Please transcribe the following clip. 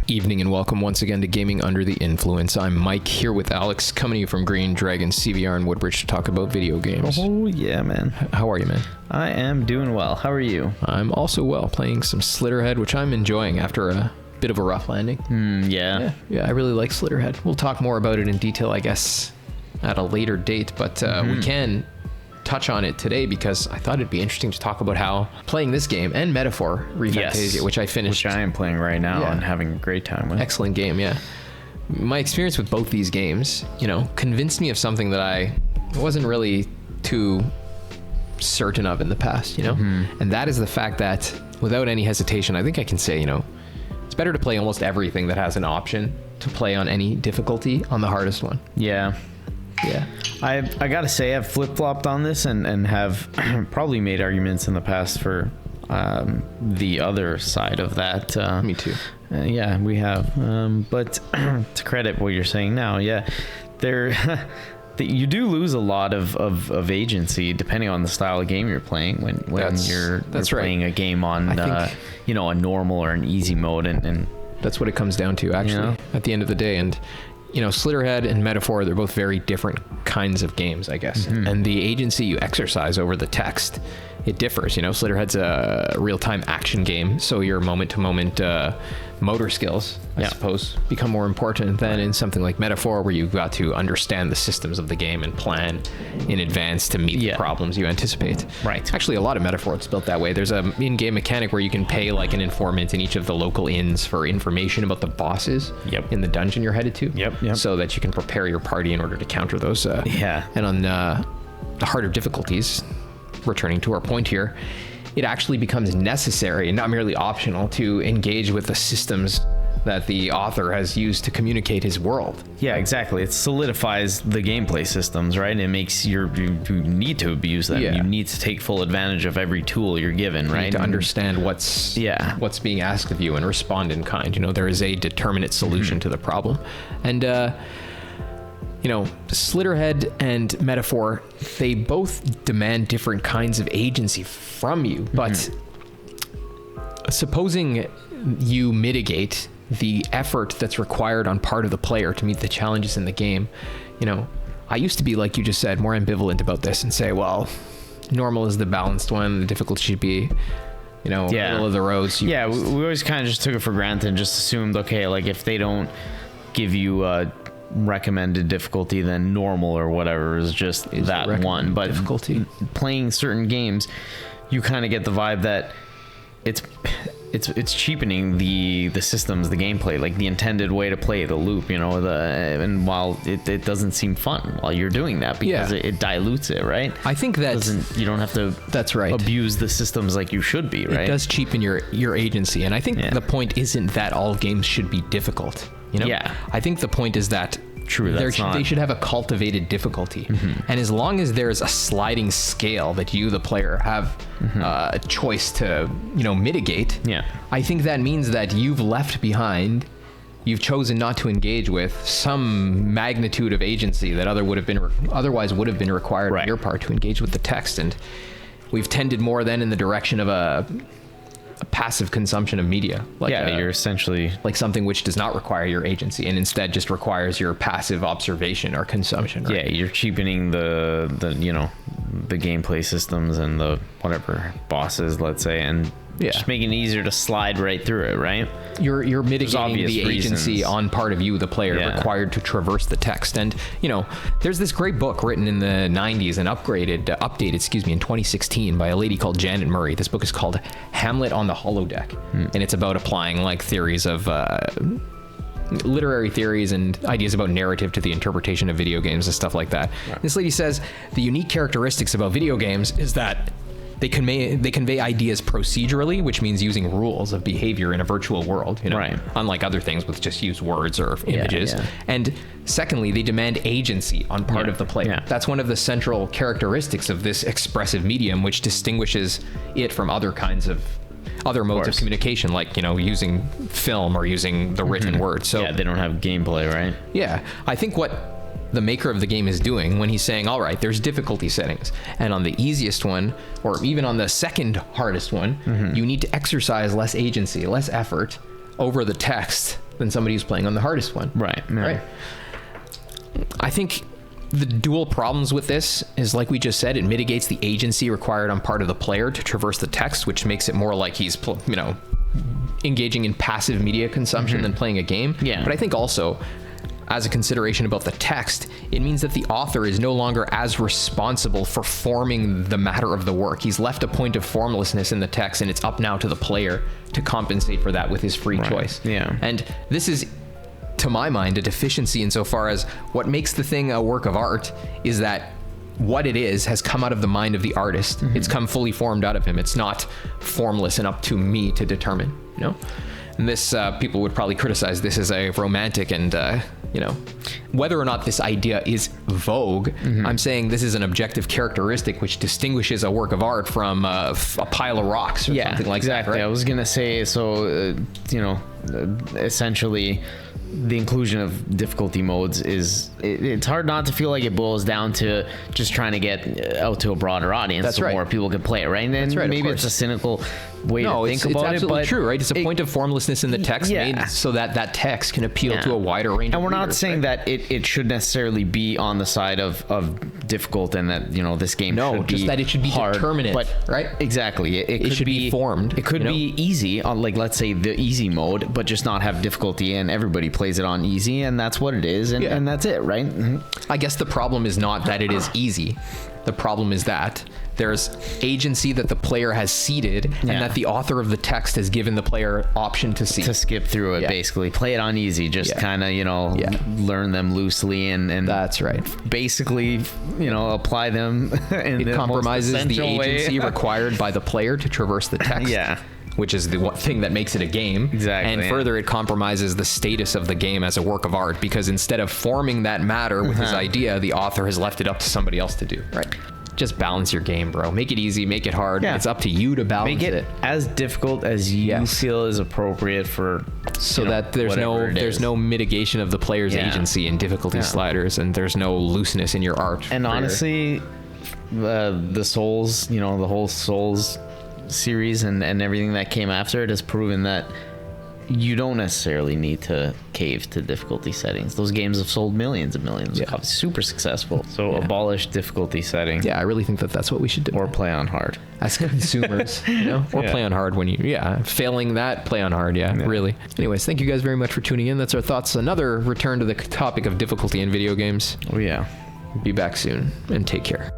Evening and welcome once again to Gaming Under the Influence. I'm Mike here with Alex, coming to you from GreenDragonCVR in Woodbridge to talk about video games. Oh yeah, man. How are you, man? I am doing well. How are you? I'm also well, playing some Slitterhead, which I'm enjoying after a bit of a rough landing. Yeah, I really like Slitterhead. We'll talk more about it in detail, I guess, at a later date, but we can touch on it today because I thought it'd be interesting to talk about how playing this game and Metaphor Refantasia, which I finished. Which I am playing right now and having a great time with. Excellent game, yeah. My experience with both these games, convinced me of something that I wasn't really too certain of in the past, And that is the fact that, without any hesitation, I think I can say, it's better to play almost everything that has an option to play on any difficulty on the hardest one. Yeah. I gotta say, I've flip-flopped on this and have probably made arguments in the past for the other side of that. Me too. Yeah, we have. But to credit what you're saying now, you do lose a lot of agency depending on the style of game you're playing when you're playing a game on a normal or an easy mode, and that's what it comes down to actually at the end of the day. And Slitterhead and Metaphor, they're both very different kinds of games, I guess. And the agency you exercise over the text, it differs. Slitterhead's a real-time action game, so your moment-to-moment motor skills, I suppose, become more important than in something like Metaphor, where you've got to understand the systems of the game and plan in advance to meet the problems you anticipate. Right. Actually, a lot of Metaphor is built that way. There's a in-game mechanic where you can pay like an informant in each of the local inns for information about the bosses in the dungeon you're headed to. So that you can prepare your party in order to counter those. And on the harder difficulties, returning to our point here, it actually becomes necessary and not merely optional to engage with the systems that the author has used to communicate his world. Yeah, exactly. It solidifies the gameplay systems, right? It makes you need to abuse them. You need to take full advantage of every tool you're given, right? You need to understand what's being asked of you and respond in kind. There is a determinate solution to the problem. And Slitterhead and Metaphor, they both demand different kinds of agency from you, but supposing you mitigate the effort that's required on part of the player to meet the challenges in the game, I used to be, like you just said, more ambivalent about this and say, well, normal is the balanced one, the difficulty should be middle of the road. So we always kind of just took it for granted and just assumed, okay, like if they don't give you recommended difficulty, then normal or whatever is just that one. But difficulty, playing certain games, you kind of get the vibe that it's cheapening the systems, the gameplay, like the intended way to play the loop, and while it doesn't seem fun while you're doing that because it dilutes it, right? I think that you don't have to abuse the systems like you should be, right? It does cheapen your agency, and I think the point isn't that all games should be difficult. I think the point is that they should have a cultivated difficulty, and as long as there's a sliding scale that you, the player, have a choice to mitigate, I think that means that you've chosen not to engage with some magnitude of agency that otherwise would have been required on your part to engage with the text, and we've tended more then in the direction of a passive consumption of media, you're essentially like something which does not require your agency and instead just requires your passive observation or consumption, right? You're cheapening the gameplay systems and the whatever bosses, let's say, and just making it easier to slide right through it, right? You're mitigating the agency on part of you, the player, required to traverse the text. And there's this great book written in the 90s and updated in 2016 by a lady called Janet Murray. This book is called Hamlet on the Holodeck, and it's about applying theories of literary theories and ideas about narrative to the interpretation of video games and stuff like that. This lady says the unique characteristics about video games is that they convey ideas procedurally, which means using rules of behavior in a virtual world, unlike other things which just use words or images. And secondly, they demand agency on part of the player. That's one of the central characteristics of this expressive medium, which distinguishes it from other modes of communication, like using film or using the written word. So they don't have gameplay, right? I think what the maker of the game is doing when he's saying, all right, there's difficulty settings, and on the easiest one, or even on the second hardest one, you need to exercise less agency, less effort over the text than somebody who's playing on the hardest one. Right. Yeah. Right. I think the dual problems with this is, like we just said, it mitigates the agency required on part of the player to traverse the text, which makes it more like he's, engaging in passive media consumption than playing a game. Yeah. But I think also, as a consideration about the text, it means that the author is no longer as responsible for forming the matter of the work. He's left a point of formlessness in the text, and it's up now to the player to compensate for that with his free choice. Yeah. And this is, to my mind, a deficiency insofar as what makes the thing a work of art is that what it is has come out of the mind of the artist. It's come fully formed out of him. It's not formless and up to me to determine, And this, people would probably criticize this as a romantic and, whether or not this idea is vogue, I'm saying this is an objective characteristic which distinguishes a work of art from a pile of rocks or something like that. Right? I was going to say, so, essentially the inclusion of difficulty modes is, it's hard not to feel like it boils down to just trying to get out to a broader audience. That's so right. more people can play it, right? And then That's right, maybe it's a cynical way to think about it. It's absolutely but true, right? It's a point of formlessness in the text made so that that text can appeal to a wider range of And we're not readers, saying that it should necessarily be on the side of difficult and that, this game should just be that it should be hard, determinate, but right? Exactly. It should be formed. It could be easy on, like, let's say the easy mode, but just not have difficulty, and everybody plays it on easy, and that's what it is, and that's it, right? I guess the problem is not that it is easy. The problem is that there's agency that the player has ceded, and that the author of the text has given the player option to see. To skip through it, basically. Play it on easy, just kind of, learn them loosely, and that's right. Basically, apply them in it compromises the agency required by the player to traverse the text. Which is the one thing that makes it a game. Exactly. And further, it compromises the status of the game as a work of art, because instead of forming that matter with his idea, the author has left it up to somebody else to do. Right. Just balance your game, bro. Make it easy, make it hard. It's up to you to balance it. Make it as difficult as you feel is appropriate for, so that there's no mitigation of the player's agency and difficulty sliders, and there's no looseness in your art. And honestly, the Souls, the whole Souls series and everything that came after it has proven that you don't necessarily need to cave to difficulty settings. Those games have sold millions and millions of copies, super successful. So abolish difficulty setting. Yeah, I really think that that's what we should do. Or play on hard as consumers, or play on hard when you failing that, play on hard. Really. Anyways, thank you guys very much for tuning in. That's our thoughts. Another return to the topic of difficulty in video games. Oh yeah. Be back soon, and take care.